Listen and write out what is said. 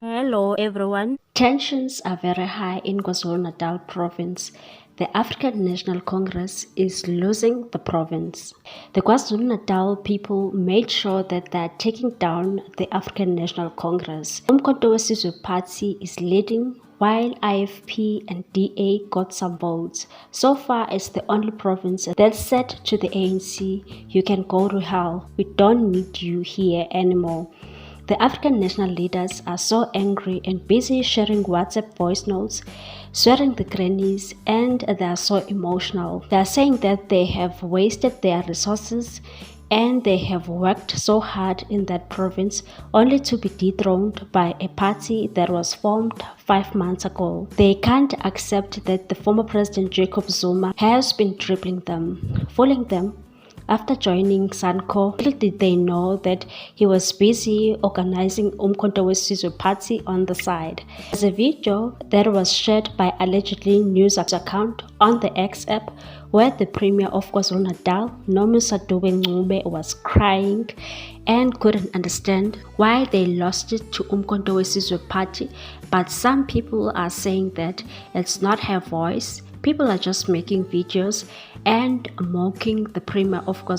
Hello everyone. Tensions are very high in KwaZulu-Natal province. The African National Congress is losing the province. The KwaZulu-Natal people made sure that they are taking down the African National Congress. Umkhonto weSizwe Party is leading while IFP and DA got some votes. So far, it's the only province that said to the ANC, "You can go to hell. We don't need you here anymore." The African national leaders are so angry and busy sharing WhatsApp voice notes, swearing the grannies, and they are so emotional. They are saying that they have wasted their resources and they have worked so hard in that province only to be dethroned by a party that was formed 5 months ago. They can't accept that the former President Jacob Zuma has been dribbling them, fooling them. After joining Sanco, little did they know that he was busy organizing Umkhonto weSizwe Party on the side. There's a video that was shared by allegedly news account on the X app where the Premier of KwaZulu-Natal, Dube, was crying and couldn't understand why they lost it to Umkhonto weSizwe Party, but some people are saying that it's not her voice. People are just making videos and mocking the Premier of KwaZulu-Natal.